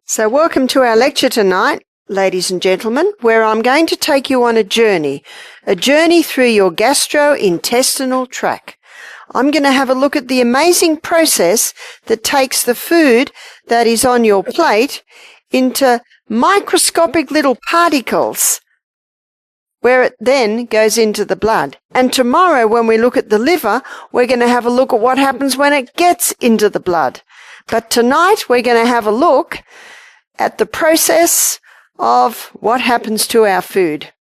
So welcome to our lecture tonight, ladies and gentlemen, where I'm going to take you on a journey through your gastrointestinal tract. I'm going to have a look at the amazing process that takes the food that is on your plate into microscopic little particles, where it then goes into the blood. And tomorrow, when we look at the liver, we're going to have a look at what happens when it gets into the blood. But tonight, we're going to have a look at the process of what happens to our food.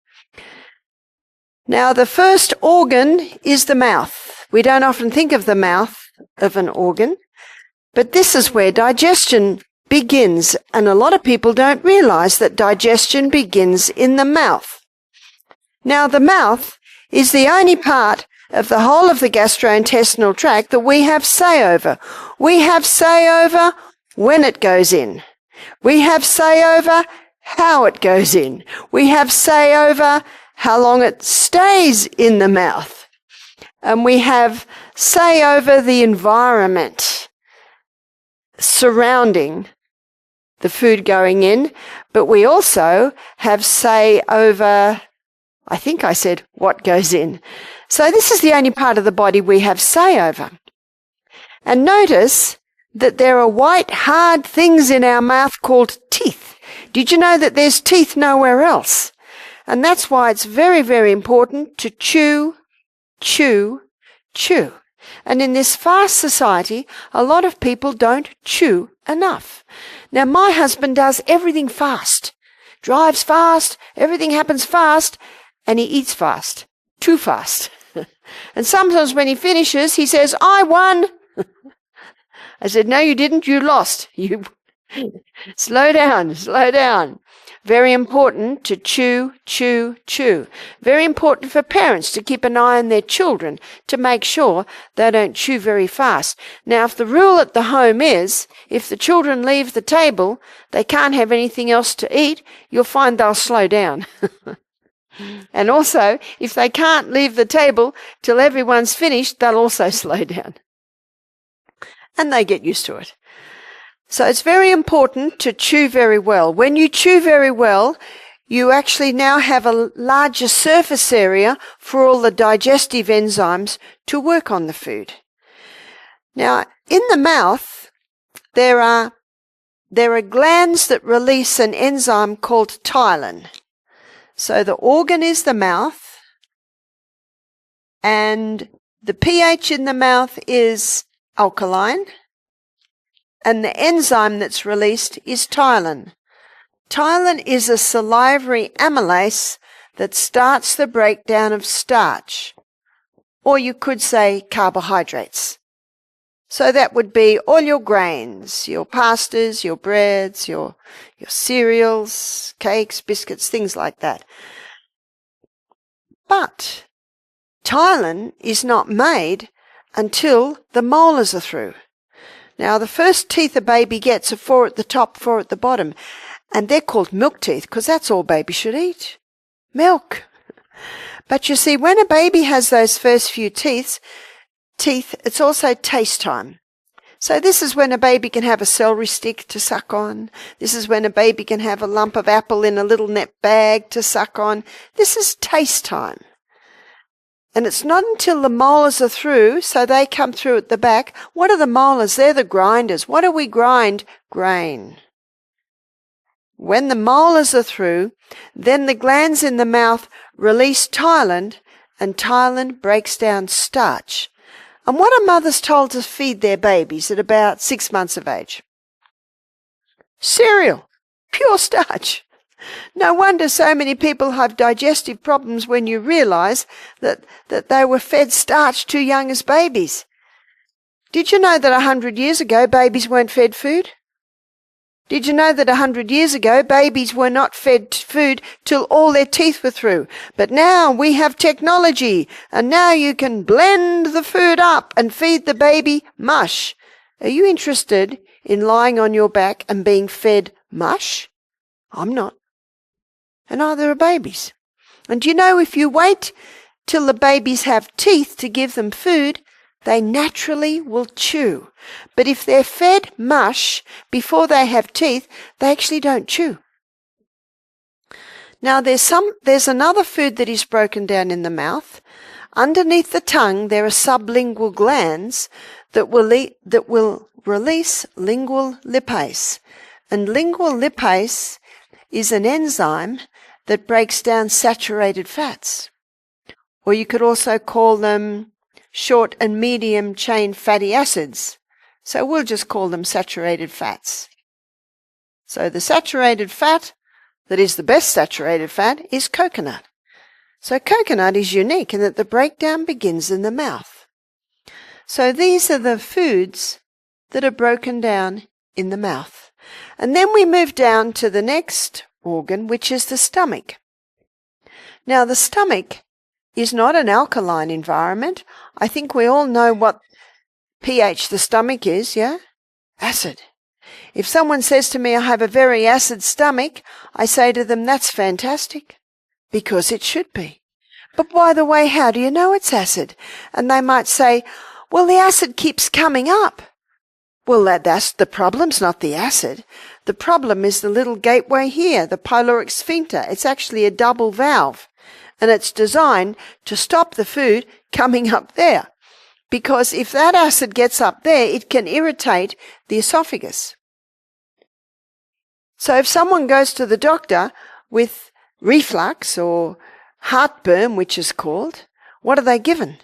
Now, the first organ is the mouth. We don't often think of the mouth of an organ, but this is where digestion begins, and a lot of people don't realize that digestion begins in the mouth. Now, the mouth is the only part of the whole of the gastrointestinal tract that we have say over. We have say over when it goes in. We have say over how it goes in. We have say over how long it stays in the mouth. And we have say over the environment surrounding the food going in. But we also have say over, I think I said, what goes in. So this is the only part of the body we have say over. And notice that there are white, hard things in our mouth called teeth. Did you know that there's teeth nowhere else? And that's why it's very, very important to chew, chew, chew. And in this fast society, a lot of people don't chew enough. Now, my husband does everything fast, drives fast, everything happens fast, and he eats fast, too fast. And sometimes when he finishes, he says, I won. I said, no, you didn't. You lost. You slow down, slow down. Very important to chew, chew, chew. Very important for parents to keep an eye on their children to make sure they don't chew very fast. Now, if the rule at the home is, if the children leave the table, they can't have anything else to eat, you'll find they'll slow down. And also, if they can't leave the table till everyone's finished, they'll also slow down. And they get used to it. So it's very important to chew very well. When you chew very well, you actually now have a larger surface area for all the digestive enzymes to work on the food. Now, in the mouth, there are glands that release an enzyme called ptyalin. So the organ is the mouth, and the pH in the mouth is alkaline, and the enzyme that's released is ptyalin. Ptyalin is a salivary amylase that starts the breakdown of starch, or you could say carbohydrates. So that would be all your grains, your pastas, your breads, your cereals, cakes, biscuits, things like that. But ptyalin is not made until the molars are through. Now, the first teeth a baby gets are 4 at the top, 4 at the bottom, and they're called milk teeth because that's all baby should eat, milk. But you see, when a baby has those first few teeth, it's also taste time. So this is when a baby can have a celery stick to suck on. This is when a baby can have a lump of apple in a little net bag to suck on. This is taste time. And it's not until the molars are through, so they come through at the back. What are the molars? They're the grinders. What do we grind? Grain. When the molars are through, then the glands in the mouth release ptyalin, and ptyalin breaks down starch. And what are mothers told to feed their babies at about 6 months of age? Cereal. Pure starch. No wonder so many people have digestive problems when you realize that they were fed starch too young as babies. Did you know that 100 years ago babies weren't fed food? Did you know that 100 years ago babies were not fed food till all their teeth were through? But now we have technology, and now you can blend the food up and feed the baby mush. Are you interested in lying on your back and being fed mush? I'm not. And neither are babies. And do you know, if you wait till the babies have teeth to give them food, they naturally will chew. But if they're fed mush before they have teeth, they actually don't chew. Now there's another food that is broken down in the mouth. Underneath the tongue, there are sublingual glands that will release lingual lipase. And lingual lipase is an enzyme that breaks down saturated fats. Or you could also call them short and medium chain fatty acids. So we'll just call them saturated fats. So the saturated fat that is the best saturated fat is coconut. So coconut is unique in that the breakdown begins in the mouth. So these are the foods that are broken down in the mouth. And then we move down to the next organ, which is the stomach. Now the stomach is not an alkaline environment. I think we all know what pH the stomach is, yeah? Acid. If someone says to me, I have a very acid stomach, I say to them, that's fantastic, because it should be. But by the way, how do you know it's acid? And they might say, well, the acid keeps coming up. Well, that's the problem's not the acid. The problem is the little gateway here, the pyloric sphincter. It's actually a double valve, and it's designed to stop the food coming up there. Because if that acid gets up there, it can irritate the esophagus. So if someone goes to the doctor with reflux or heartburn, which is called, what are they given?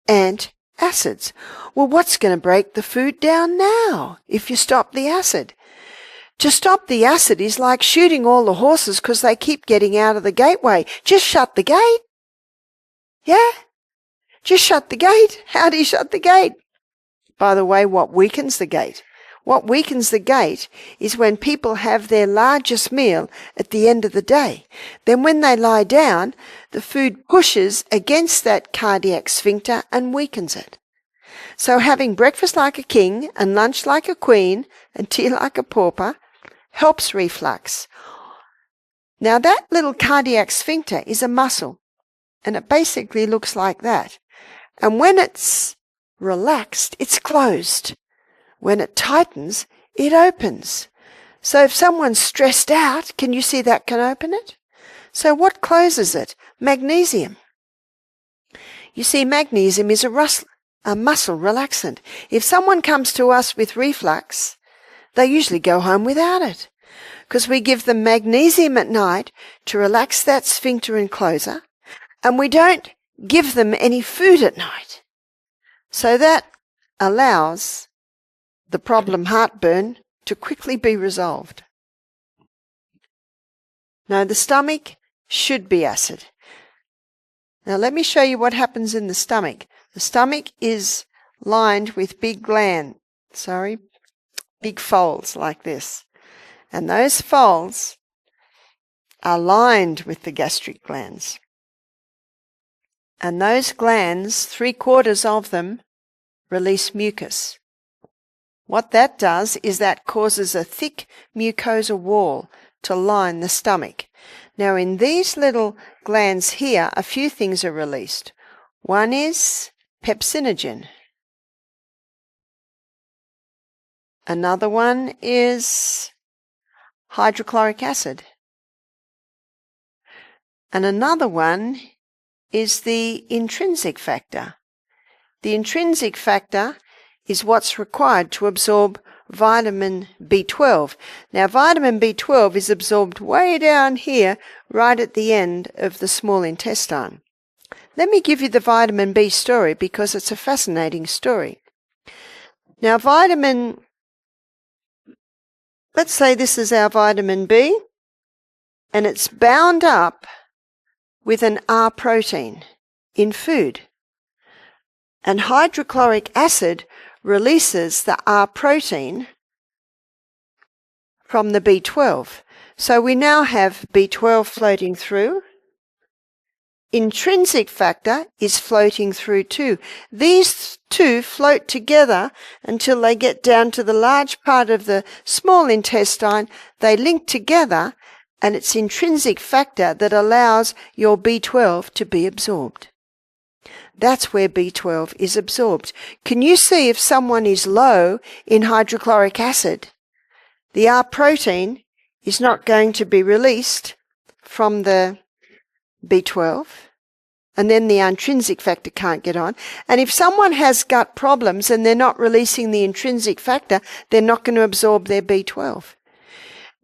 Antacids. Well, what's going to break the food down now if you stop the acid? To stop the acid is like shooting all the horses because they keep getting out of the gateway. Just shut the gate. Yeah? Just shut the gate. How do you shut the gate? By the way, what weakens the gate? What weakens the gate is when people have their largest meal at the end of the day. Then when they lie down, the food pushes against that cardiac sphincter and weakens it. So having breakfast like a king and lunch like a queen and tea like a pauper helps reflux. Now that little cardiac sphincter is a muscle, and it basically looks like that. And when it's relaxed, it's closed. When it tightens, it opens. So if someone's stressed out, can you see that can open it? So what closes it? Magnesium. You see, magnesium is a muscle relaxant. If someone comes to us with reflux, they usually go home without it, because we give them magnesium at night to relax that sphincter and closer, and we don't give them any food at night. So that allows the problem heartburn to quickly be resolved. Now the stomach should be acid. Now let me show you what happens in the stomach. The stomach is lined with big folds like this. And those folds are lined with the gastric glands. And those glands, 3/4 of them, release mucus. What that does is that causes a thick mucosa wall to line the stomach. Now in these little glands here, a few things are released. One is pepsinogen. Another one is hydrochloric acid. And another one is the intrinsic factor. The intrinsic factor is what's required to absorb vitamin B12. Now, vitamin B12 is absorbed way down here, right at the end of the small intestine. Let me give you the vitamin B story because it's a fascinating story. Now, let's say this is our vitamin B, and it's bound up with an R protein in food. And hydrochloric acid releases the R protein from the B12. So we now have B12 floating through. Intrinsic factor is floating through too. These two float together until they get down to the large part of the small intestine. They link together, and it's intrinsic factor that allows your B12 to be absorbed. That's where B12 is absorbed. Can you see if someone is low in hydrochloric acid, the R protein is not going to be released from the B12, and then the intrinsic factor can't get on. And if someone has gut problems and they're not releasing the intrinsic factor, they're not going to absorb their B12.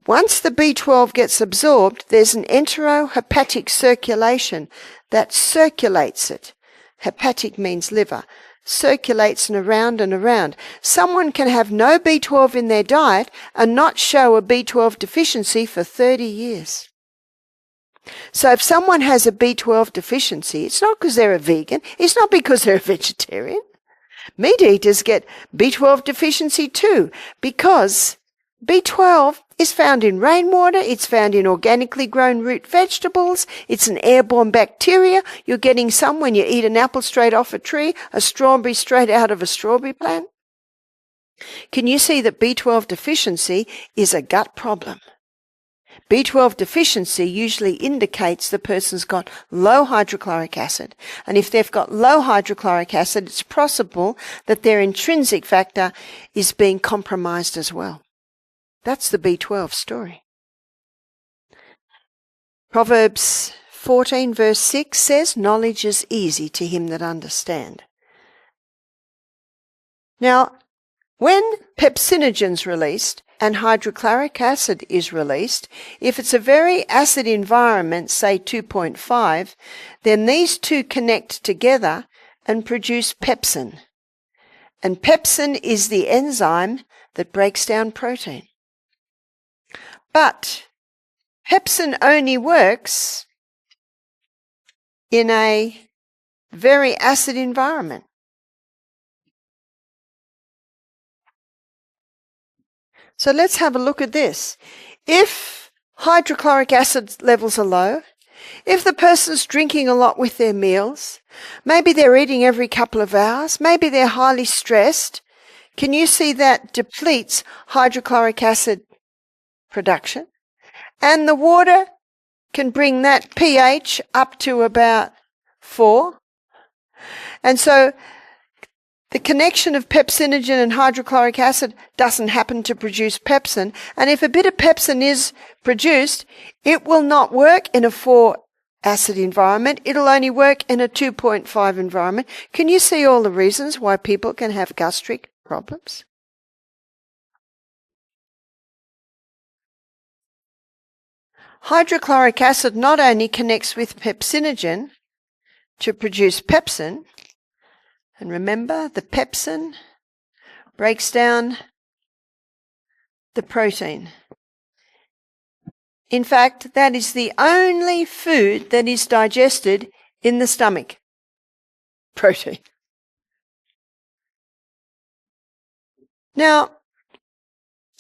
Once the B12 gets absorbed, there's an enterohepatic circulation that circulates it. Hepatic means liver. Circulates and around. Someone can have no B12 in their diet and not show a B12 deficiency for 30 years. So if someone has a B12 deficiency, it's not because they're a vegan, it's not because they're a vegetarian. Meat eaters get B12 deficiency too, because B12 is found in rainwater, it's found in organically grown root vegetables, it's an airborne bacteria. You're getting some when you eat an apple straight off a tree, a strawberry straight out of a strawberry plant. Can you see that B12 deficiency is a gut problem? B12 deficiency usually indicates the person's got low hydrochloric acid. And if they've got low hydrochloric acid, it's possible that their intrinsic factor is being compromised as well. That's the B12 story. Proverbs 14 verse 6 says, knowledge is easy to him that understand. Now, when pepsinogen's released and hydrochloric acid is released, if it's a very acid environment, say 2.5, then these two connect together and produce pepsin. And pepsin is the enzyme that breaks down protein. But pepsin only works in a very acid environment. So let's have a look at this. If hydrochloric acid levels are low, if the person's drinking a lot with their meals, maybe they're eating every couple of hours, maybe they're highly stressed, can you see that depletes hydrochloric acid production? And the water can bring that pH up to about 4. And so the connection of pepsinogen and hydrochloric acid doesn't happen to produce pepsin. And if a bit of pepsin is produced, it will not work in a 4 acid environment. It'll only work in a 2.5 environment. Can you see all the reasons why people can have gastric problems? Hydrochloric acid not only connects with pepsinogen to produce pepsin, and remember, the pepsin breaks down the protein. In fact, that is the only food that is digested in the stomach. Protein. Now,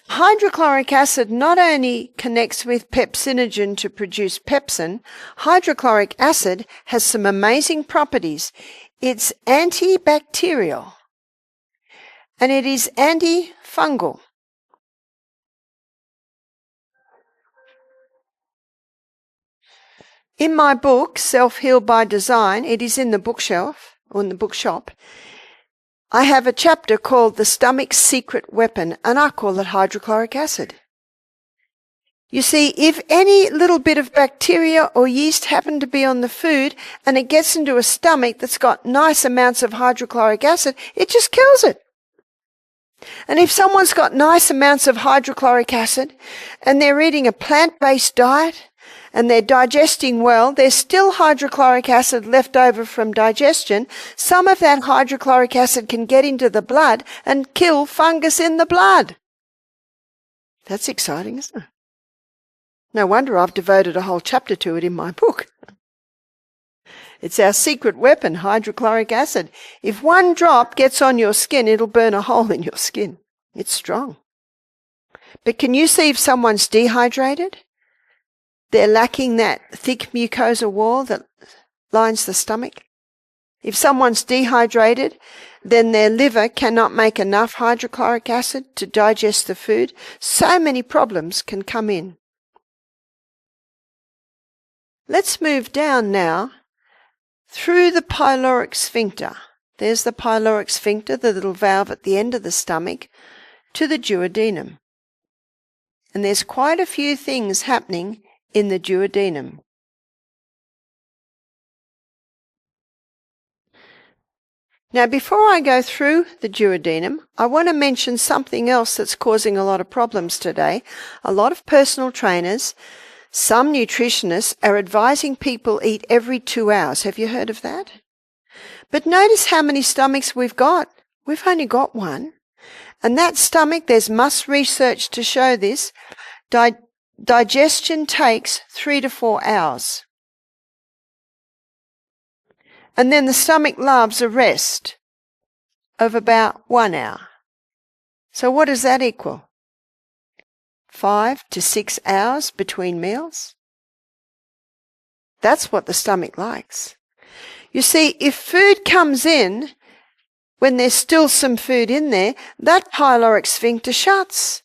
hydrochloric acid not only connects with pepsinogen to produce pepsin, hydrochloric acid has some amazing properties. It's antibacterial and it is antifungal. In my book, Self-Heal by Design, it is in the bookshelf, or in the bookshop, I have a chapter called The Stomach's Secret Weapon, and I call it hydrochloric acid. You see, if any little bit of bacteria or yeast happen to be on the food and it gets into a stomach that's got nice amounts of hydrochloric acid, it just kills it. And if someone's got nice amounts of hydrochloric acid and they're eating a plant-based diet and they're digesting well, there's still hydrochloric acid left over from digestion. Some of that hydrochloric acid can get into the blood and kill fungus in the blood. That's exciting, isn't it? No wonder I've devoted a whole chapter to it in my book. It's our secret weapon, hydrochloric acid. If one drop gets on your skin, it'll burn a hole in your skin. It's strong. But can you see if someone's dehydrated? They're lacking that thick mucosa wall that lines the stomach. If someone's dehydrated, then their liver cannot make enough hydrochloric acid to digest the food. So many problems can come in. Let's move down now through the pyloric sphincter. There's the pyloric sphincter, the little valve at the end of the stomach, to the duodenum. And there's quite a few things happening in the duodenum. Now, before I go through the duodenum, I want to mention something else that's causing a lot of problems today. A lot of personal trainers, some nutritionists are advising people eat every 2 hours. Have you heard of that? But notice how many stomachs we've got. We've only got one. And that stomach, there's much research to show this, digestion takes 3 to 4 hours. And then the stomach loves a rest of about 1 hour. So what does that equal? 5 to 6 hours between meals? That's what the stomach likes. You see, if food comes in, when there's still some food in there, that pyloric sphincter shuts.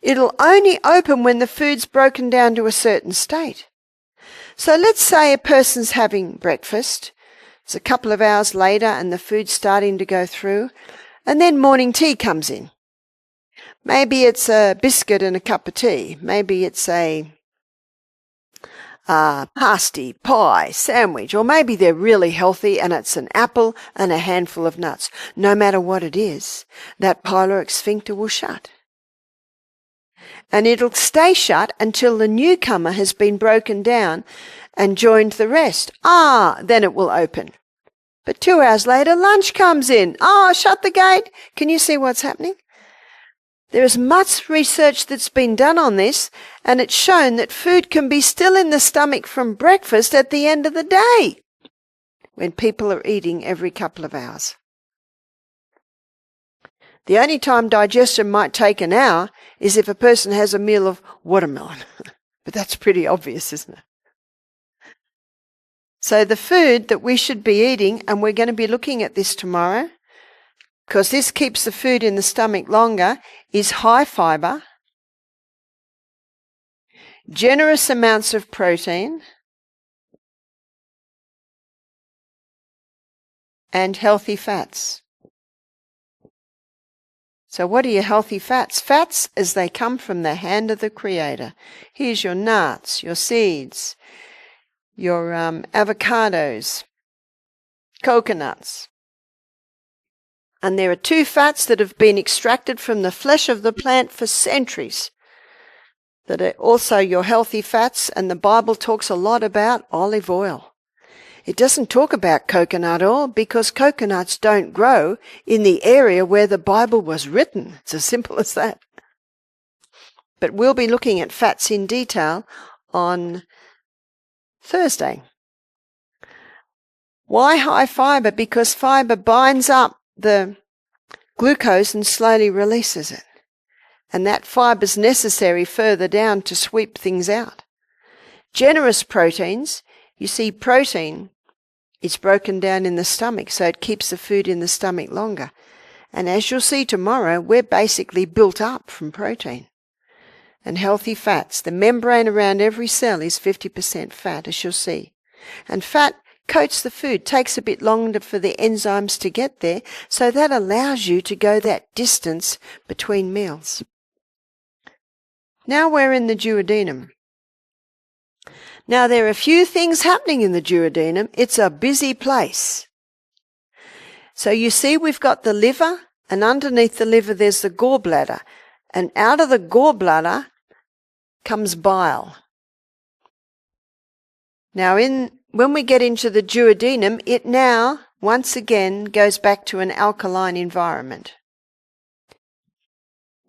It'll only open when the food's broken down to a certain state. So let's say a person's having breakfast. It's a couple of hours later and the food's starting to go through, and then morning tea comes in. Maybe it's a biscuit and a cup of tea. Maybe it's a pasty, pie, sandwich, or maybe they're really healthy and it's an apple and a handful of nuts. No matter what it is, that pyloric sphincter will shut. And it'll stay shut until the newcomer has been broken down and joined the rest. Then it will open. But 2 hours later, lunch comes in. Shut the gate. Can you see what's happening? There is much research that's been done on this, and it's shown that food can be still in the stomach from breakfast at the end of the day, when people are eating every couple of hours. The only time digestion might take an hour is if a person has a meal of watermelon. But that's pretty obvious, isn't it? So the food that we should be eating, and we're going to be looking at this tomorrow, because this keeps the food in the stomach longer, is high fiber, generous amounts of protein, and healthy fats. So what are your healthy fats? Fats as they come from the hand of the Creator. Here's your nuts, your seeds, your avocados, coconuts. And there are 2 fats that have been extracted from the flesh of the plant for centuries that are also your healthy fats, and the Bible talks a lot about olive oil. It doesn't talk about coconut oil because coconuts don't grow in the area where the Bible was written. It's as simple as that. But we'll be looking at fats in detail on Thursday. Why high fiber? Because fiber binds up the glucose and slowly releases it. And that fiber is necessary further down to sweep things out. Generous proteins, you see, protein is broken down in the stomach, so it keeps the food in the stomach longer. And as you'll see tomorrow, we're basically built up from protein. And healthy fats, the membrane around every cell is 50% fat, as you'll see. And fat coats the food, takes a bit longer for the enzymes to get there, so that allows you to go that distance between meals. Now we're in the duodenum. Now there are a few things happening in the duodenum. It's a busy place. So you see we've got the liver, and underneath the liver there's the gallbladder. And out of the gallbladder comes bile. Now when we get into the duodenum, it now, once again, goes back to an alkaline environment.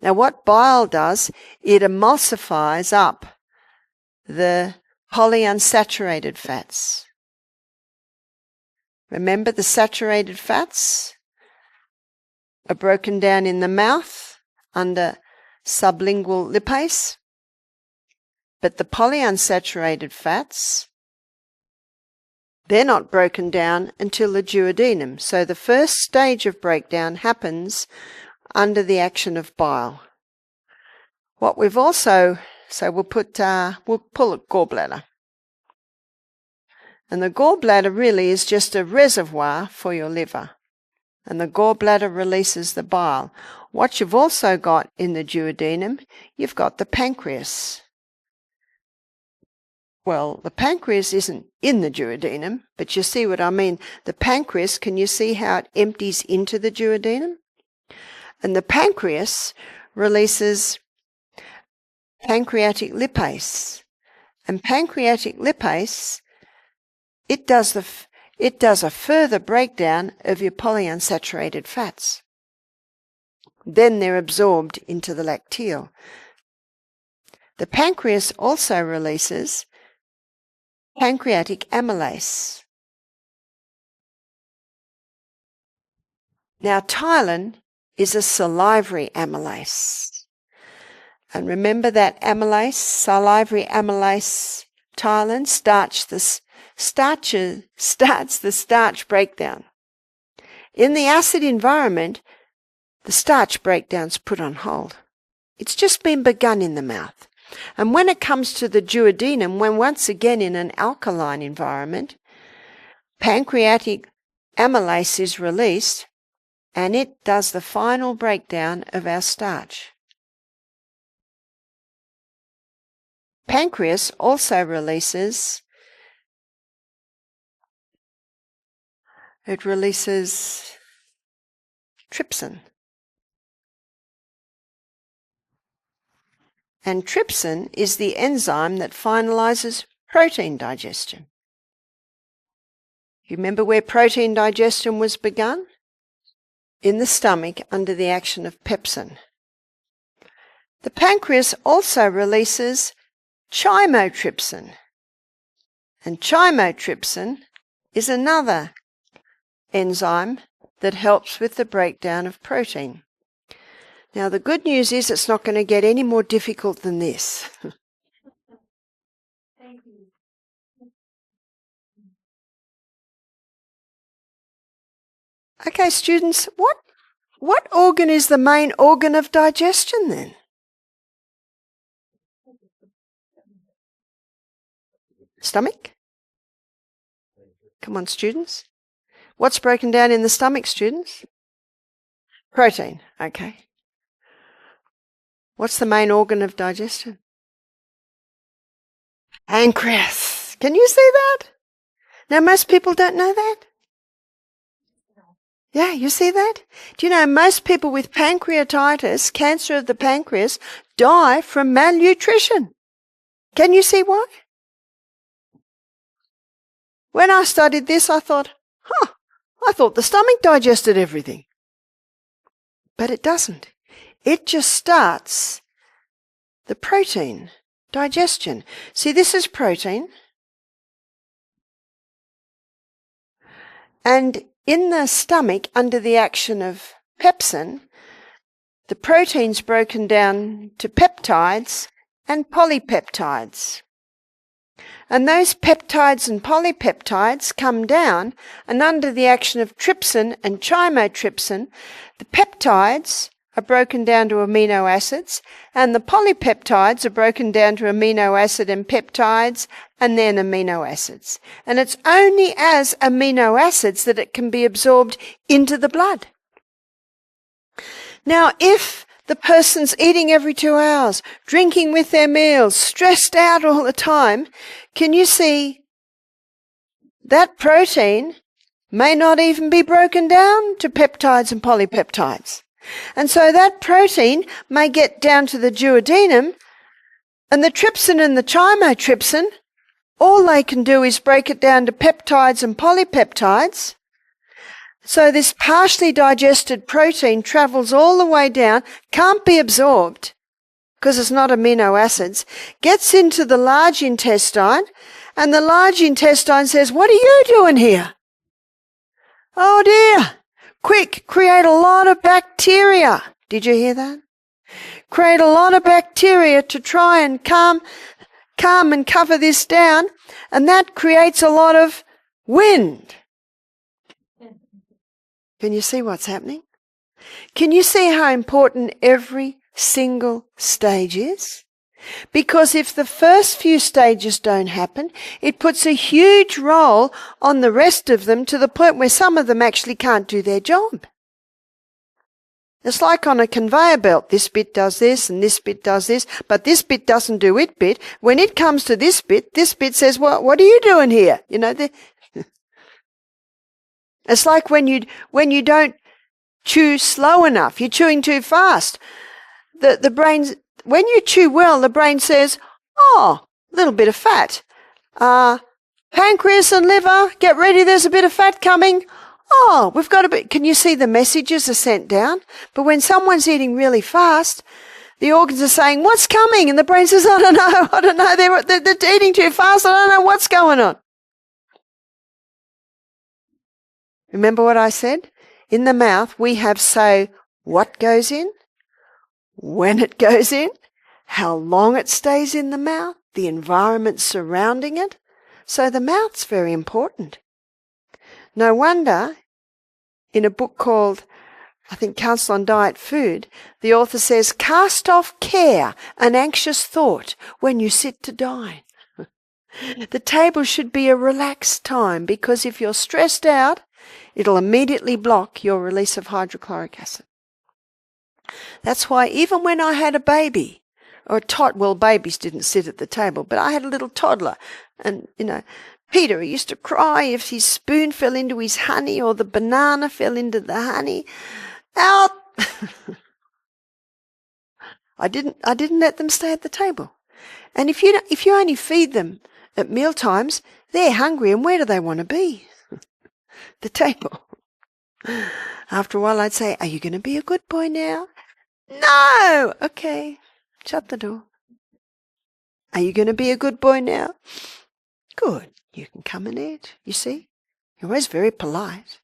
Now what bile does, it emulsifies up the polyunsaturated fats. Remember, the saturated fats are broken down in the mouth under sublingual lipase, but the polyunsaturated fats, they're not broken down until the duodenum. So the first stage of breakdown happens under the action of bile. What we've also, so we'll pull it gallbladder. And the gallbladder really is just a reservoir for your liver. And the gallbladder releases the bile. What you've also got in the duodenum, you've got the pancreas. Well, the pancreas isn't in the duodenum, but you see what I mean. The pancreas, can you see how it empties into the duodenum? And the pancreas releases pancreatic lipase. And pancreatic lipase, it does a further breakdown of your polyunsaturated fats. Then they're absorbed into the lacteal. The pancreas also releases pancreatic amylase. Now, ptyalin is a salivary amylase. And remember that amylase, salivary amylase, ptyalin, starts the starch breakdown. In the acid environment, the starch breakdown's put on hold. It's just been begun in the mouth. And when it comes to the duodenum, when once again in an alkaline environment, pancreatic amylase is released, and it does the final breakdown of our starch. Pancreas also releases trypsin. And trypsin is the enzyme that finalizes protein digestion. You remember where protein digestion was begun? In the stomach under the action of pepsin. The pancreas also releases chymotrypsin. And chymotrypsin is another enzyme that helps with the breakdown of protein. Now, the good news is it's not going to get any more difficult than this. Thank you. Okay, students, what organ is the main organ of digestion then? Stomach? Come on, students. What's broken down in the stomach, students? Protein, okay. What's the main organ of digestion? Pancreas. Can you see that? Now, most people don't know that. Yeah, you see that? Do you know most people with pancreatitis, cancer of the pancreas, die from malnutrition? Can you see why? When I studied this, I thought, I thought the stomach digested everything. But it doesn't. It just starts the protein digestion. See, this is protein. And in the stomach, under the action of pepsin, the protein's broken down to peptides and polypeptides. And those peptides and polypeptides come down, and under the action of trypsin and chymotrypsin, the peptides are broken down to amino acids, and the polypeptides are broken down to amino acid and peptides, and then amino acids. And it's only as amino acids that it can be absorbed into the blood. Now, if the person's eating every 2 hours, drinking with their meals, stressed out all the time, can you see that protein may not even be broken down to peptides and polypeptides? And so that protein may get down to the duodenum, and the trypsin and the chymotrypsin, all they can do is break it down to peptides and polypeptides. So this partially digested protein travels all the way down, can't be absorbed because it's not amino acids, gets into the large intestine, and the large intestine says, "What are you doing here?" "Oh dear, quick, create a lot of bacteria." Did you hear that? Create a lot of bacteria to try and calm and cover this down, and that creates a lot of wind. Can you see what's happening? Can you see how important every single stage is? Because if the first few stages don't happen, it puts a huge role on the rest of them to the point where some of them actually can't do their job. It's like on a conveyor belt. This bit does this and this bit does this, but this bit doesn't do it bit. When it comes to this bit says, well, what are you doing here? You know, it's like when you don't chew slow enough, you're chewing too fast. The brain, when you chew well, the brain says, oh, a little bit of fat. Pancreas and liver, get ready, there's a bit of fat coming. Oh, we've got a bit. Can you see the messages are sent down? But when someone's eating really fast, the organs are saying, what's coming? And the brain says, I don't know, they're eating too fast, I don't know what's going on. Remember what I said? In the mouth, we have what goes in, when it goes in, how long it stays in the mouth, the environment surrounding it. So the mouth's very important. No wonder, in a book called, I think, Counsel on Diet Food, the author says, cast off care and anxious thought when you sit to dine. The table should be a relaxed time, because if you're stressed out, it'll immediately block your release of hydrochloric acid. That's why even when I had a baby, or babies didn't sit at the table, but I had a little toddler, and, Peter, he used to cry if his spoon fell into his honey or the banana fell into the honey. Out! I didn't let them stay at the table. And if you only feed them at meal times, they're hungry, and where do they want to be? The table. After a while, I'd say, are you going to be a good boy now? No! Okay. Shut the door. Are you going to be a good boy now? Good. You can come and eat. You see? You're always very polite,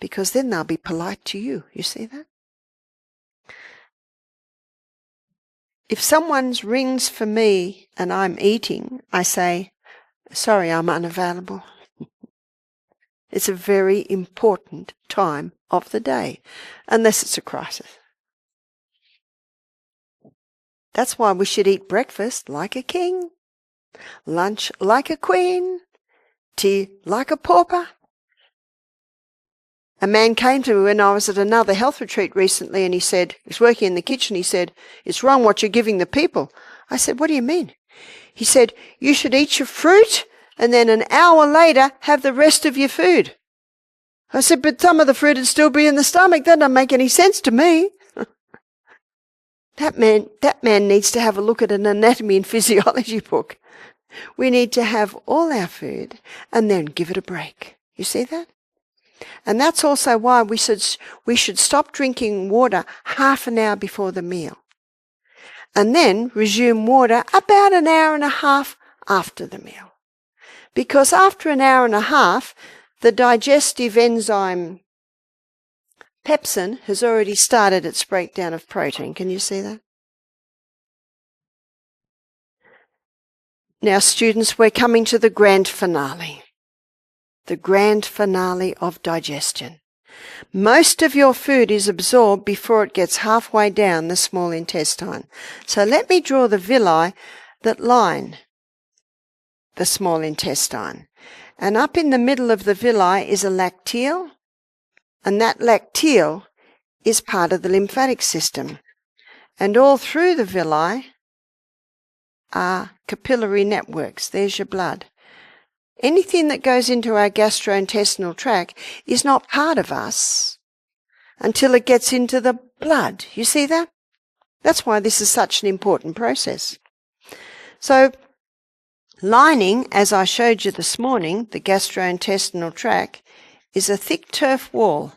because then they'll be polite to you. You see that? If someone rings for me and I'm eating, I say, sorry, I'm unavailable. It's a very important time of the day, unless it's a crisis. That's why we should eat breakfast like a king, lunch like a queen, tea like a pauper. A man came to me when I was at another health retreat recently, and he said, he was working in the kitchen, he said, it's wrong what you're giving the people. I said, what do you mean? He said, you should eat your fruit and then an hour later have the rest of your food. I said, but some of the fruit would still be in the stomach. That doesn't make any sense to me. That man needs to have a look at an anatomy and physiology book. We need to have all our food and then give it a break. You see that? And that's also why we should stop drinking water half an hour before the meal, and then resume water about an hour and a half after the meal. Because after an hour and a half, the digestive enzyme pepsin has already started its breakdown of protein. Can you see that? Now, students, we're coming to the grand finale. The grand finale of digestion. Most of your food is absorbed before it gets halfway down the small intestine. So let me draw the villi that line the small intestine. And up in the middle of the villi is a lacteal, and that lacteal is part of the lymphatic system. And all through the villi are capillary networks. There's your blood. Anything that goes into our gastrointestinal tract is not part of us until it gets into the blood. You see that? That's why this is such an important process. So, lining, as I showed you this morning, the gastrointestinal tract, is a thick turf wall.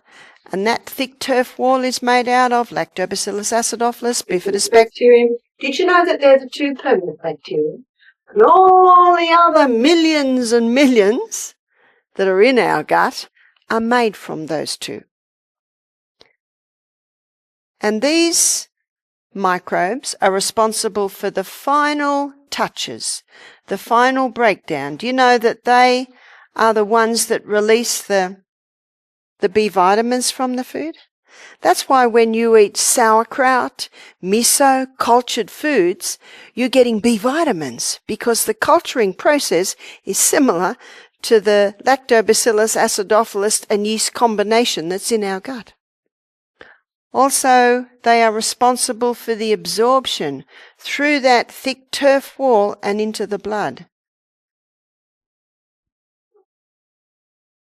And that thick turf wall is made out of Lactobacillus acidophilus, bifidobacterium. Did you know that they're the two permanent bacteria? And all the other millions and millions that are in our gut are made from those two. And these microbes are responsible for the final touches, the final breakdown. Do you know that they are the ones that release the B vitamins from the food? That's why when you eat sauerkraut, miso, cultured foods, you're getting B vitamins, because the culturing process is similar to the Lactobacillus acidophilus and yeast combination that's in our gut. Also, they are responsible for the absorption through that thick turf wall and into the blood.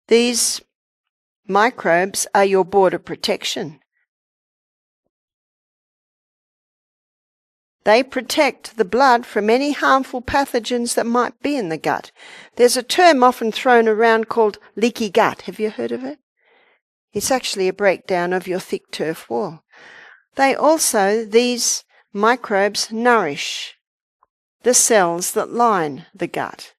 These microbes are your border protection. They protect the blood from any harmful pathogens that might be in the gut. There's a term often thrown around called leaky gut. Have you heard of it? It's actually a breakdown of your thick turf wall. These microbes nourish the cells that line the gut.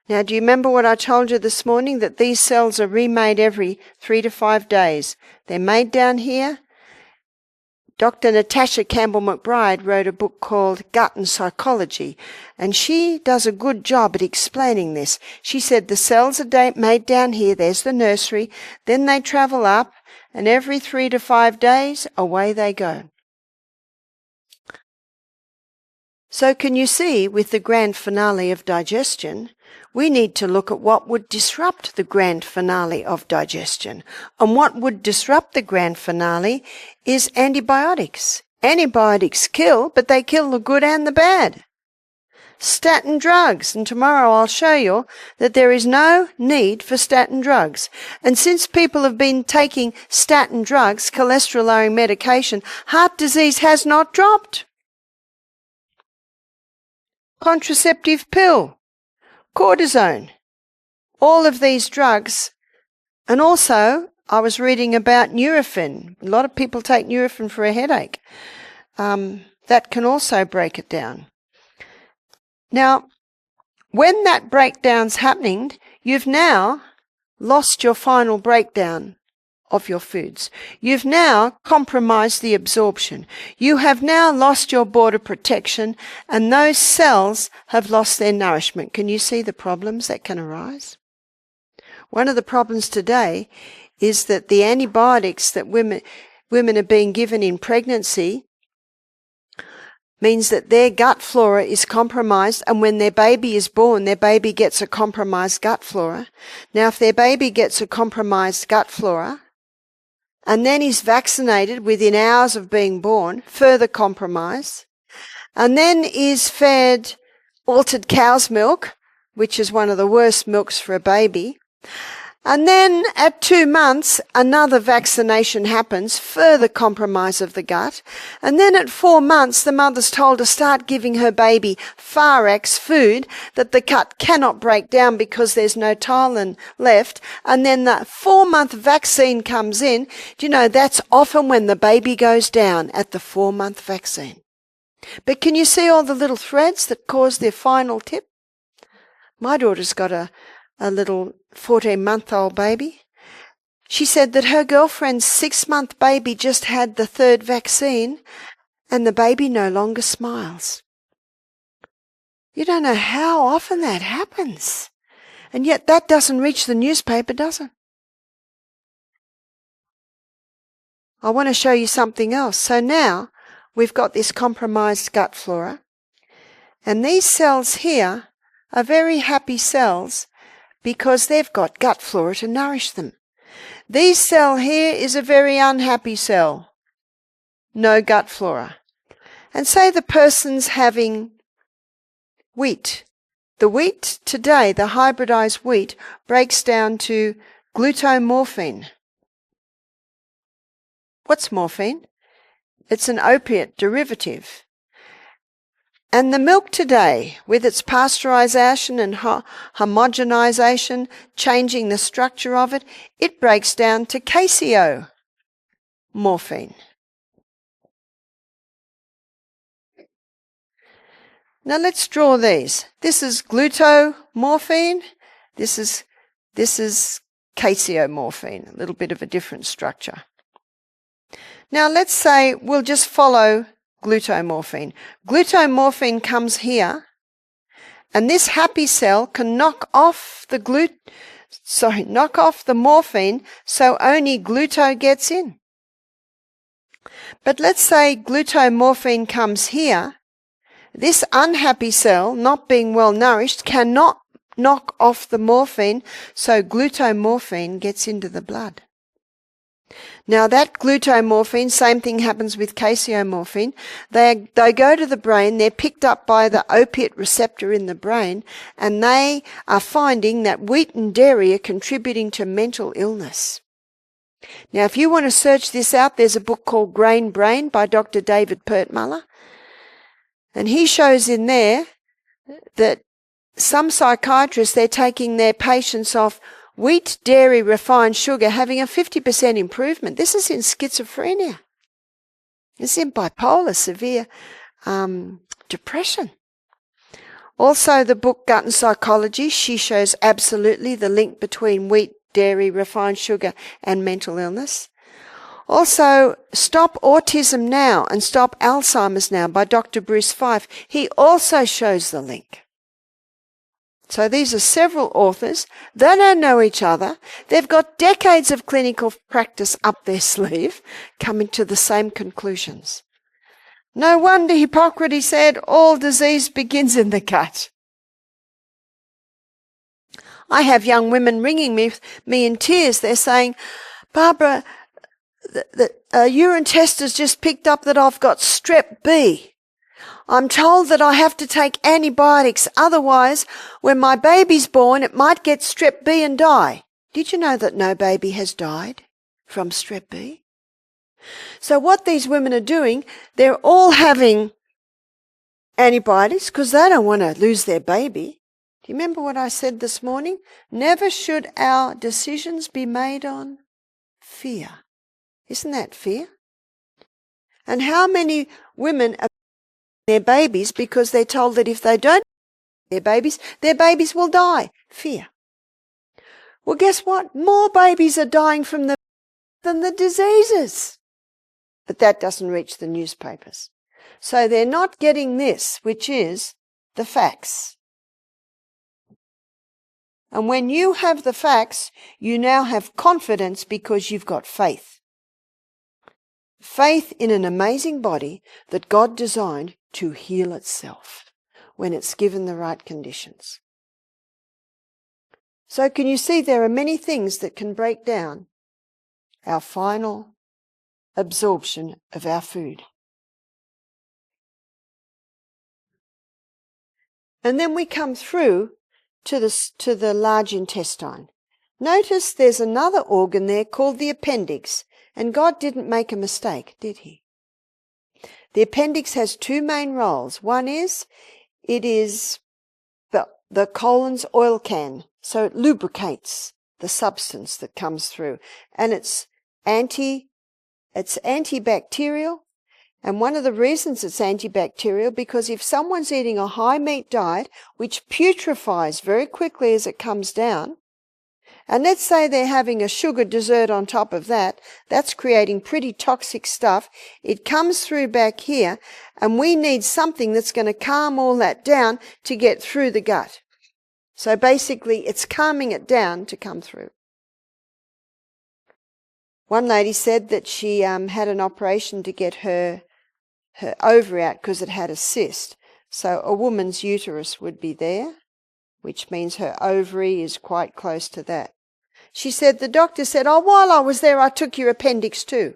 Now, do you remember what I told you this morning? That these cells are remade every 3 to 5 days. They're made down here. Dr. Natasha Campbell-McBride wrote a book called Gut and Psychology, and she does a good job at explaining this. She said the cells are made down here, there's the nursery, then they travel up, and every 3 to 5 days, away they go. So can you see, with the grand finale of digestion, we need to look at what would disrupt the grand finale of digestion. And what would disrupt the grand finale is antibiotics. Antibiotics kill, but they kill the good and the bad. Statin drugs, and tomorrow I'll show you that there is no need for statin drugs. And since people have been taking statin drugs, cholesterol-lowering medication, heart disease has not dropped. Contraceptive pill, cortisone, all of these drugs. And also, I was reading about Nurofen. A lot of people take Nurofen for a headache. That can also break it down. Now, when that breakdown's happening, you've now lost your final breakdown of your foods. You've now compromised the absorption. You have now lost your border protection, and those cells have lost their nourishment. Can you see the problems that can arise? One of the problems today is that the antibiotics that women are being given in pregnancy means that their gut flora is compromised, and when their baby is born, their baby gets a compromised gut flora. Now, if their baby gets a compromised gut flora, and then is vaccinated within hours of being born, further compromise, and then is fed altered cow's milk, which is one of the worst milks for a baby, and then at 2 months, another vaccination happens, further compromise of the gut, and then at 4 months, the mother's told to start giving her baby Far-X food that the gut cannot break down because there's no Tylenol left, and then the 4-month vaccine comes in. Do you know, that's often when the baby goes down, at the 4-month vaccine. But can you see all the little threads that cause their final tip? My daughter's got a little 14-month-old baby. She said that her girlfriend's 6-month baby just had the 3rd vaccine, and the baby no longer smiles. You don't know how often that happens. And yet that doesn't reach the newspaper, does it? I want to show you something else. So now we've got this compromised gut flora, and these cells here are very happy cells because they've got gut flora to nourish them. This cell here is a very unhappy cell. No gut flora. And say the person's having wheat. The wheat today, the hybridized wheat, breaks down to glutamorphine. What's morphine? It's an opiate derivative. And the milk today, with its pasteurization and homogenization, changing the structure of it, it breaks down to caseomorphine. Now let's draw these. This is glutamorphine. This is caseomorphine, a little bit of a different structure. Now let's say we'll just follow glutamorphine. Glutamorphine comes here, and this happy cell can knock off the morphine, so only gluto gets in. But let's say glutamorphine comes here. This unhappy cell, not being well nourished, cannot knock off the morphine, so glutamorphine gets into the blood. Now that glutamorphine, same thing happens with casomorphine. They go to the brain, they're picked up by the opiate receptor in the brain, and they are finding that wheat and dairy are contributing to mental illness. Now if you want to search this out, there's a book called Grain Brain by Dr. David Pertmuller, and he shows in there that some psychiatrists, they're taking their patients off wheat, dairy, refined sugar, having a 50% improvement. This is in schizophrenia. This is in bipolar, severe depression. Also, the book Gut and Psychology, she shows absolutely the link between wheat, dairy, refined sugar, and mental illness. Also, Stop Autism Now and Stop Alzheimer's Now by Dr. Bruce Fife. He also shows the link. So these are several authors. They don't know each other. They've got decades of clinical practice up their sleeve, coming to the same conclusions. No wonder Hippocrates said all disease begins in the gut. I have young women ringing me in tears. They're saying, Barbara, the urine test has just picked up that I've got strep B. I'm told that I have to take antibiotics, otherwise when my baby's born it might get strep B and die. Did you know that no baby has died from strep B? So what these women are doing, they're all having antibiotics because they don't want to lose their baby. Do you remember what I said this morning? Never should our decisions be made on fear. Isn't that fear? And how many women are their babies because they're told that if they don't their babies will die. Fear. Well, guess what? More babies are dying from than the diseases. But that doesn't reach the newspapers. So they're not getting this, which is the facts. And when you have the facts, you now have confidence because you've got faith. Faith in an amazing body that God designed to heal itself when it's given the right conditions. So can you see there are many things that can break down our final absorption of our food. And then we come through to the large intestine. Notice there's another organ there called the appendix, and God didn't make a mistake, did he? The appendix has two main roles. One is, it is the colon's oil can, so it lubricates the substance that comes through. And it's antibacterial. And one of the reasons it's antibacterial, because if someone's eating a high meat diet, which putrefies very quickly as it comes down, and let's say they're having a sugar dessert on top of that, that's creating pretty toxic stuff. It comes through back here, and we need something that's going to calm all that down to get through the gut. So basically, it's calming it down to come through. One lady said that she had an operation to get her ovary out because it had a cyst. So a woman's uterus would be there, which means her ovary is quite close to that. She said, the doctor said, oh, while I was there, I took your appendix too.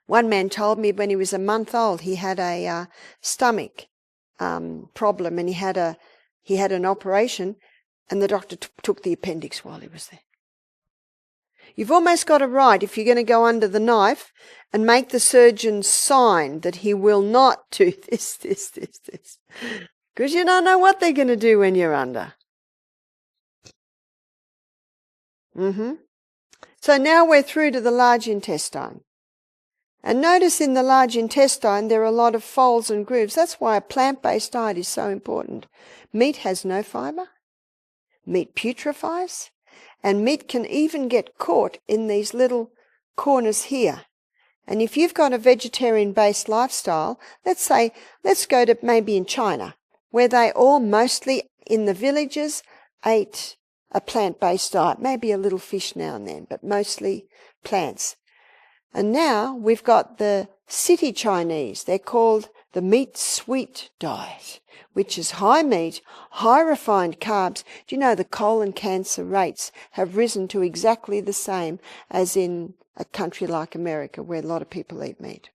One man told me when he was a month old, he had a stomach problem, and he had an operation, and the doctor took the appendix while he was there. You've almost got a right, if you're going to go under the knife, and make the surgeon sign that he will not do this. Because you don't know what they're going to do when you're under. So now we're through to the large intestine. And notice in the large intestine there are a lot of folds and grooves. That's why a plant-based diet is so important. Meat has no fibre. Meat putrefies. And meat can even get caught in these little corners here. And if you've got a vegetarian-based lifestyle, let's go to maybe in China, where they all mostly in the villages ate a plant-based diet, maybe a little fish now and then, but mostly plants. And now we've got the city Chinese. They're called the meat-sweet diet, which is high meat, high refined carbs. Do you know the colon cancer rates have risen to exactly the same as in a country like America, where a lot of people eat meat?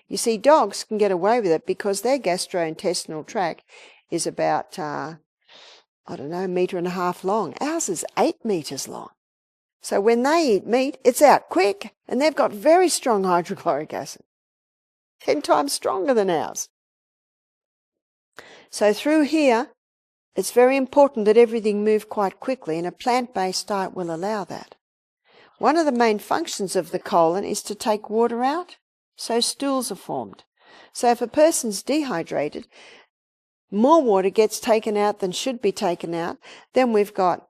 You see, dogs can get away with it because their gastrointestinal tract is about, a metre and a half long. Ours is 8 metres long. So when they eat meat, it's out quick, and they've got very strong hydrochloric acid, 10 times stronger than ours. So through here, it's very important that everything move quite quickly, and a plant-based diet will allow that. One of the main functions of the colon is to take water out, so stools are formed. So if a person's dehydrated, more water gets taken out than should be taken out, then we've got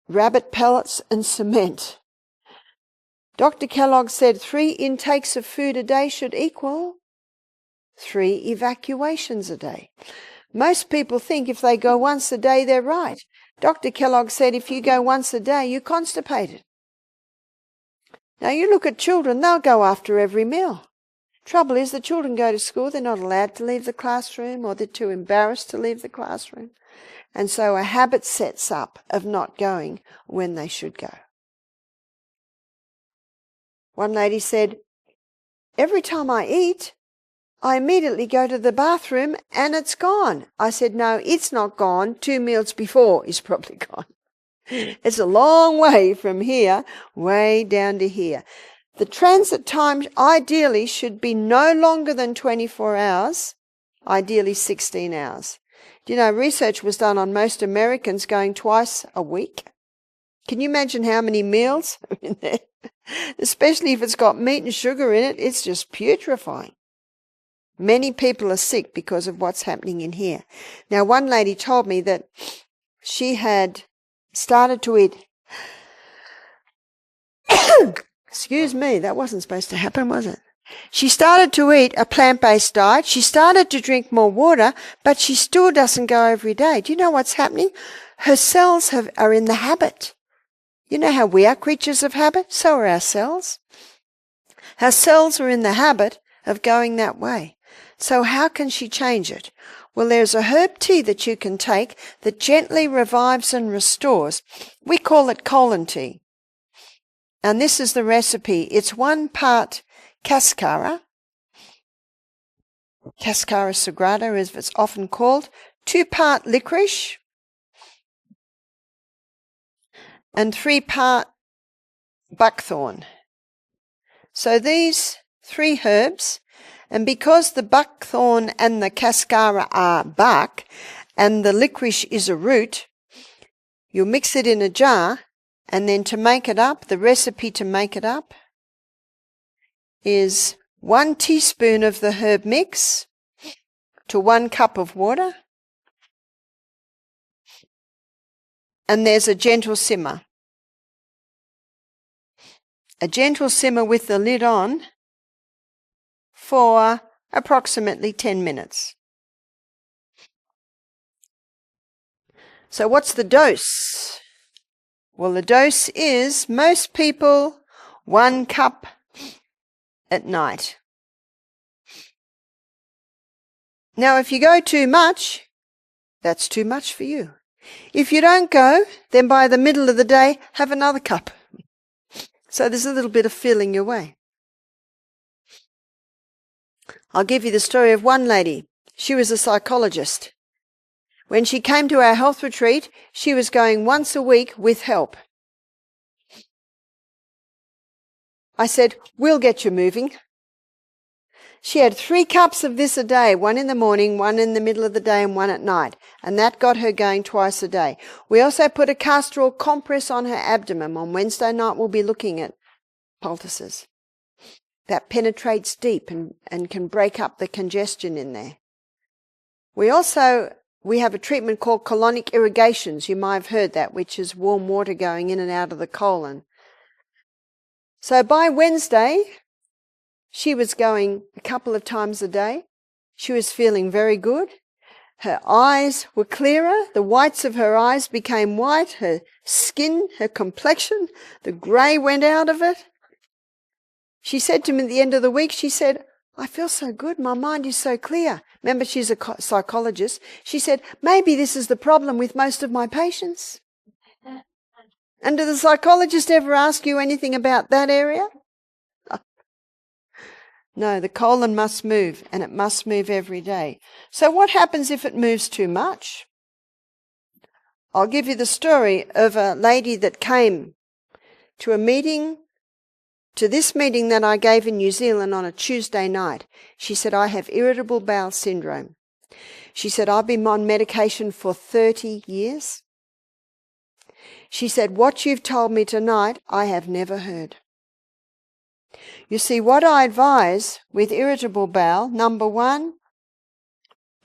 rabbit pellets and cement. Dr. Kellogg said 3 intakes of food a day should equal 3 evacuations a day. Most people think if they go once a day, they're right. Dr. Kellogg said if you go once a day, you're constipated. Now you look at children, they'll go after every meal. Trouble is, the children go to school, they're not allowed to leave the classroom, or they're too embarrassed to leave the classroom. And so a habit sets up of not going when they should go. One lady said, every time I eat, I immediately go to the bathroom and it's gone. I said, no, it's not gone. 2 meals before is probably gone. It's a long way from here, way down to here. The transit time ideally should be no longer than 24 hours, ideally 16 hours. Do you know, research was done on most Americans going twice a week. Can you imagine how many meals are in there? Especially if it's got meat and sugar in it, it's just putrefying. Many people are sick because of what's happening in here. Now, one lady told me that she had started to eat... Excuse me, that wasn't supposed to happen, was it? She started to eat a plant-based diet. She started to drink more water, but she still doesn't go every day. Do you know what's happening? Her cells are in the habit. You know how we are creatures of habit? So are our cells. Our cells are in the habit of going that way. So how can she change it? Well, there's a herb tea that you can take that gently revives and restores. We call it colon tea. And this is the recipe. It's 1 part cascara sagrada as it's often called, 2 part licorice, and 3 part buckthorn. So these 3 herbs, and because the buckthorn and the cascara are bark, and the licorice is a root, you'll mix it in a jar, and then to make it up, the recipe to make it up is 1 teaspoon of the herb mix to 1 cup of water, and there's a gentle simmer. A gentle simmer with the lid on for approximately 10 minutes. So what's the dose? Well, the dose is, most people, 1 cup at night. Now, if you go too much, that's too much for you. If you don't go, then by the middle of the day, have another cup. So there's a little bit of feeling your way. I'll give you the story of one lady. She was a psychologist. When she came to our health retreat, she was going once a week with help. I said, we'll get you moving. She had 3 cups of this a day, 1 in the morning, 1 in the middle of the day, and 1 at night. And that got her going twice a day. We also put a castor oil compress on her abdomen. On Wednesday night, we'll be looking at poultices. That penetrates deep and can break up the congestion in there. We have a treatment called colonic irrigations. You might have heard that, which is warm water going in and out of the colon. So by Wednesday, she was going a couple of times a day. She was feeling very good. Her eyes were clearer. The whites of her eyes became white. Her skin, her complexion, the grey went out of it. She said to me at the end of the week, she said, I feel so good. My mind is so clear. Remember, she's a psychologist. She said, maybe this is the problem with most of my patients. And do the psychologist ever ask you anything about that area? No, the colon must move, and it must move every day. So what happens if it moves too much? I'll give you the story of a lady that came to this meeting that I gave in New Zealand on a Tuesday night. She said, I have irritable bowel syndrome. She said, I've been on medication for 30 years. She said, what you've told me tonight, I have never heard. You see, what I advise with irritable bowel, number 1,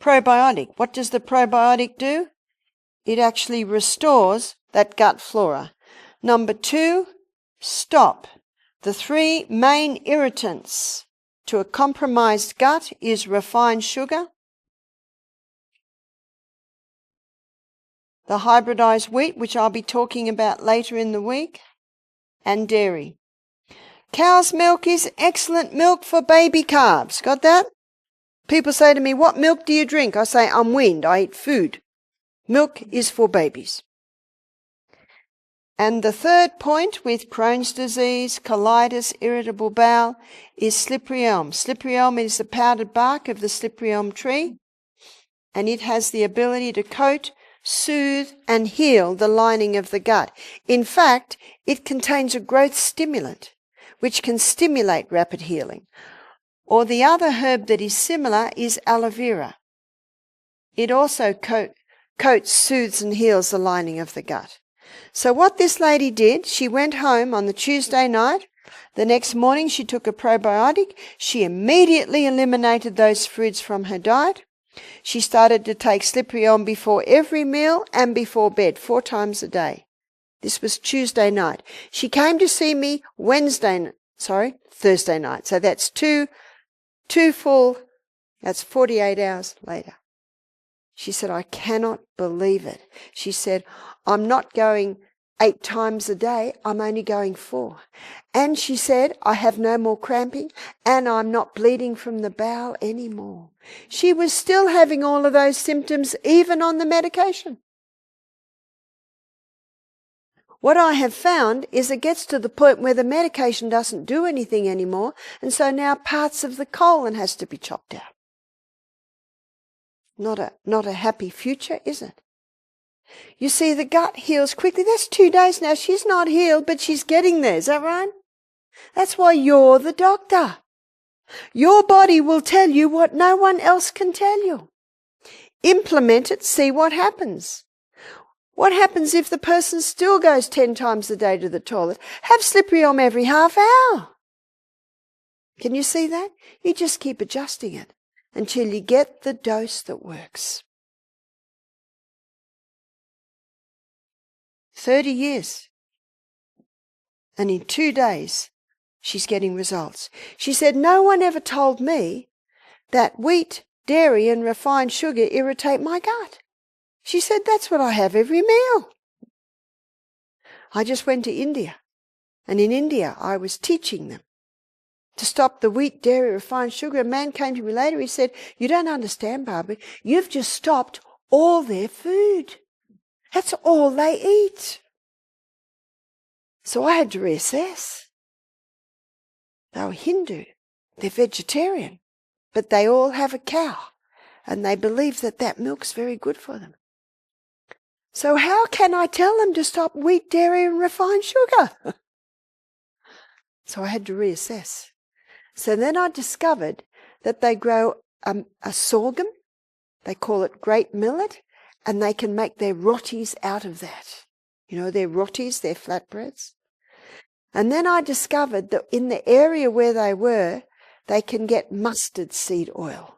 probiotic. What does the probiotic do? It actually restores that gut flora. Number 2, stop. The 3 main irritants to a compromised gut is refined sugar, the hybridized wheat, which I'll be talking about later in the week, and dairy. Cow's milk is excellent milk for baby calves. Got that? People say to me, what milk do you drink? I say, I'm weaned. I eat food. Milk is for babies. And the third point with Crohn's disease, colitis, irritable bowel is slippery elm. Slippery elm is the powdered bark of the slippery elm tree, and it has the ability to coat, soothe, and heal the lining of the gut. In fact, it contains a growth stimulant, which can stimulate rapid healing. Or the other herb that is similar is aloe vera. It also coats, soothes, and heals the lining of the gut. So what this lady did, she went home on the Tuesday night. The next morning she took a probiotic. She immediately eliminated those foods from her diet. She started to take slippery elm before every meal and before bed, 4 times a day. This was Tuesday night. She came to see me Thursday night. So that's that's 48 hours later. She said, I cannot believe it. She said, I'm not going 8 times a day, I'm only going 4. And she said, I have no more cramping and I'm not bleeding from the bowel anymore. She was still having all of those symptoms even on the medication. What I have found is it gets to the point where the medication doesn't do anything anymore, and so now parts of the colon has to be chopped out. Not a happy future, is it? You see, the gut heals quickly. That's 2 days now. She's not healed, but she's getting there. Is that right? That's why you're the doctor. Your body will tell you what no one else can tell you. Implement it, see what happens. What happens if the person still goes 10 times a day to the toilet? Have slippery elm every half hour. Can you see that? You just keep adjusting it until you get the dose that works. 30 years. And in 2 days, she's getting results. She said, no one ever told me that wheat, dairy, and refined sugar irritate my gut. She said, that's what I have every meal. I just went to India, and in India I was teaching them to stop the wheat, dairy, refined sugar. A man came to me later, he said, you don't understand, Barbara, you've just stopped all their food. That's all they eat. So I had to reassess. They were Hindu, they're vegetarian, but they all have a cow, and they believe that that milk's very good for them. So how can I tell them to stop wheat, dairy, and refined sugar? So I had to reassess. So then I discovered that they grow a sorghum, they call it great millet, and they can make their rotis out of that. You know, their rotis, their flatbreads. And then I discovered that in the area where they were, they can get mustard seed oil.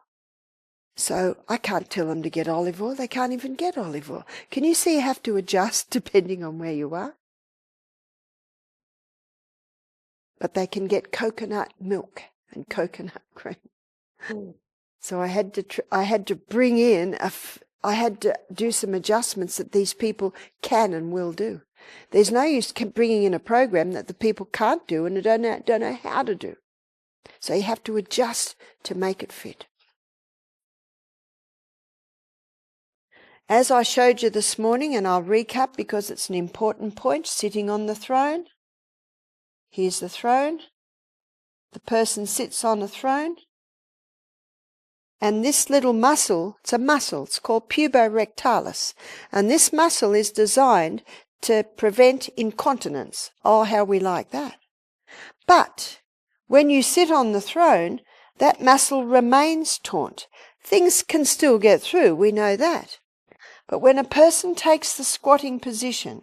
So I can't tell them to get olive oil. They can't even get olive oil. Can you see you have to adjust depending on where you are? But they can get coconut milk and coconut cream. So I had to bring in I had to do some adjustments that these people can and will do. There's no use bringing in a program that the people can't do and don't know how to do. So you have to adjust to make it fit. As I showed you this morning, and I'll recap because it's an important point, sitting on the throne. Here's the throne. The person sits on a throne. And this little muscle, it's a muscle, it's called puborectalis. And this muscle is designed to prevent incontinence. Oh, how we like that. But when you sit on the throne, that muscle remains taut. Things can still get through, we know that. But when a person takes the squatting position,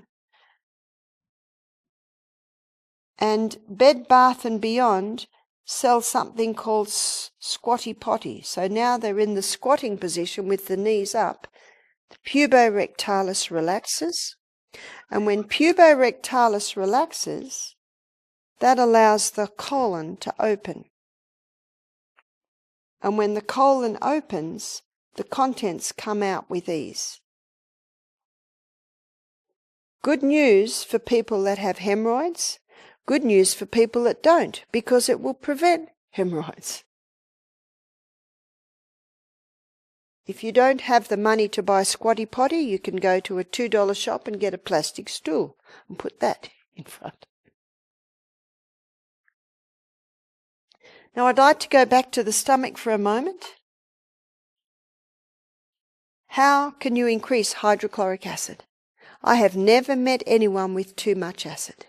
and Bed Bath and Beyond sell something called squatty potty. So now they're in the squatting position with the knees up. The puborectalis relaxes. And when puborectalis relaxes, that allows the colon to open. And when the colon opens, the contents come out with ease. Good news for people that have hemorrhoids. Good news for people that don't, because it will prevent hemorrhoids. If you don't have the money to buy squatty potty, you can go to a $2 shop and get a plastic stool and put that in front. Now I'd like to go back to the stomach for a moment. How can you increase hydrochloric acid? I have never met anyone with too much acid.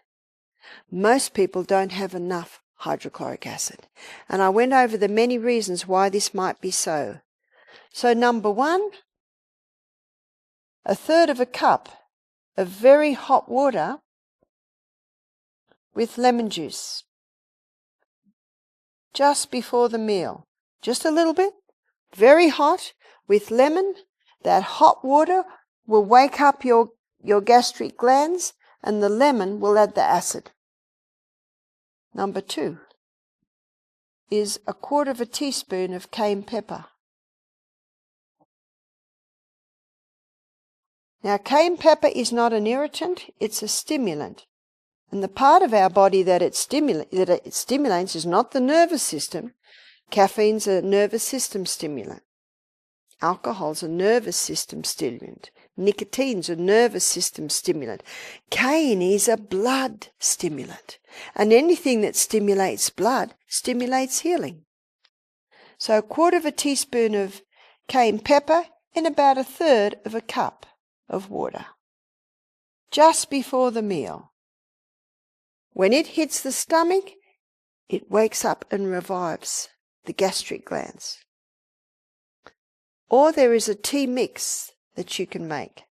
Most people don't have enough hydrochloric acid. And I went over the many reasons why this might be so. So number one, 1/3 of a cup of very hot water with lemon juice just before the meal. Just a little bit, very hot with lemon. That hot water will wake up your gastric glands, and the lemon will add the acid. Number two is 1/4 teaspoon of cayenne pepper. Now, cayenne pepper is not an irritant, it's a stimulant. And the part of our body that it stimulates is not the nervous system. Caffeine's a nervous system stimulant. Alcohol's a nervous system stimulant. Nicotine's a nervous system stimulant. Cayenne is a blood stimulant. And anything that stimulates blood stimulates healing. So 1/4 teaspoon of cayenne pepper in about 1/3 of a cup of water. Just before the meal. When it hits the stomach, it wakes up and revives the gastric glands. Or there is a tea mix that you can make.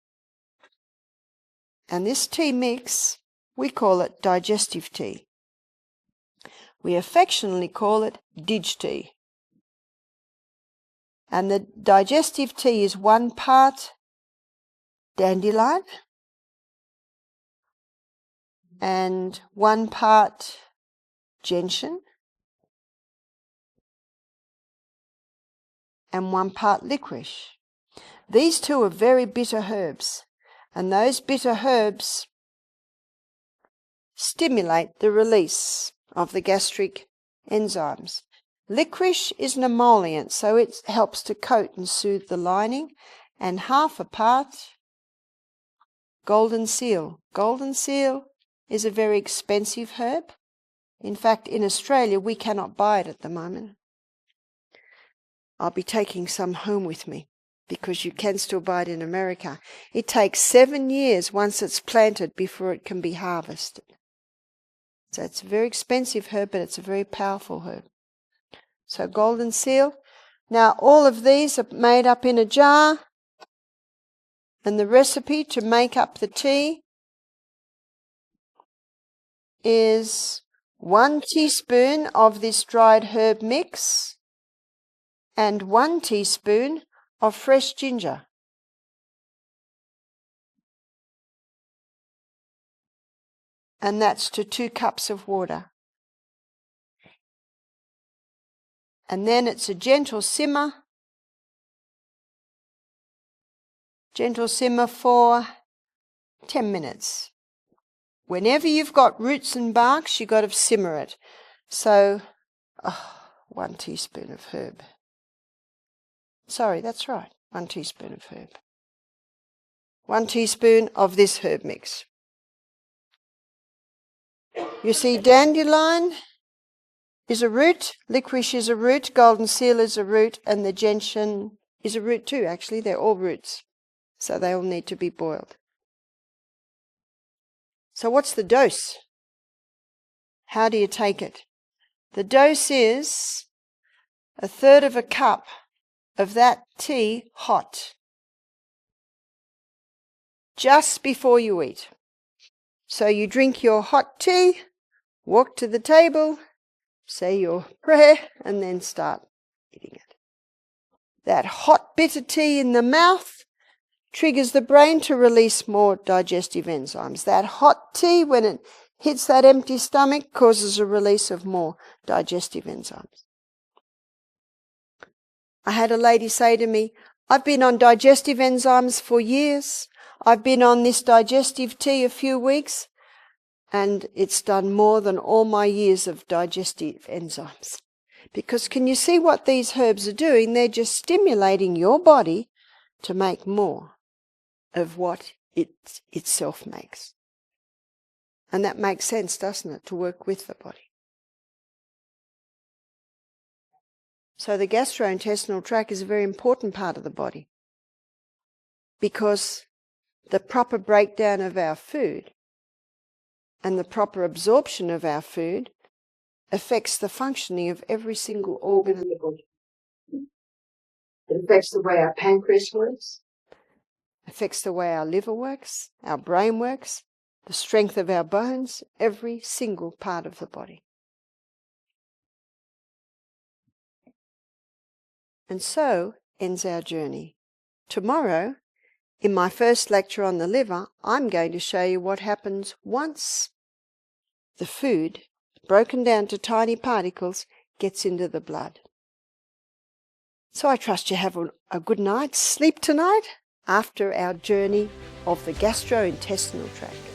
And this tea mix, we call it digestive tea. We affectionately call it dig tea. And the digestive tea is 1 part dandelion and 1 part gentian and 1 part licorice. These two are very bitter herbs, and those bitter herbs stimulate the release of the gastric enzymes. Licorice is an emollient, so it helps to coat and soothe the lining, and 1/2 part golden seal. Golden seal is a very expensive herb. In fact, in Australia, we cannot buy it at the moment. I'll be taking some home with me because you can still buy it in America. It takes 7 years once it's planted before it can be harvested. So it's a very expensive herb, but it's a very powerful herb. So golden seal. Now all of these are made up in a jar, and the recipe to make up the tea is 1 teaspoon of this dried herb mix and 1 teaspoon of fresh ginger. And that's to 2 cups of water. And then it's a gentle simmer for 10 minutes. Whenever you've got roots and barks, you've got to simmer it. So 1 teaspoon of herb. Sorry, that's right, 1 teaspoon of herb. 1 teaspoon of this herb mix. You see, dandelion is a root, licorice is a root, golden seal is a root, and the gentian is a root too, actually. They're all roots. So they all need to be boiled. So what's the dose? How do you take it? The dose is 1/3 of a cup of that tea hot, just before you eat. So you drink your hot tea, walk to the table, say your prayer, and then start eating it. That hot bitter tea in the mouth triggers the brain to release more digestive enzymes. That hot tea, when it hits that empty stomach, causes a release of more digestive enzymes. I had a lady say to me, I've been on digestive enzymes for years. I've been on this digestive tea a few weeks, and it's done more than all my years of digestive enzymes. Because can you see what these herbs are doing? They're just stimulating your body to make more of what it itself makes. And that makes sense, doesn't it, to work with the body? So the gastrointestinal tract is a very important part of the body, because the proper breakdown of our food and the proper absorption of our food affects the functioning of every single organ in the body. It affects the way our pancreas works, affects the way our liver works, our brain works, the strength of our bones, every single part of the body. And so ends our journey. Tomorrow, in my first lecture on the liver, I'm going to show you what happens once the food, broken down to tiny particles, gets into the blood. So I trust you have a good night's sleep tonight after our journey of the gastrointestinal tract.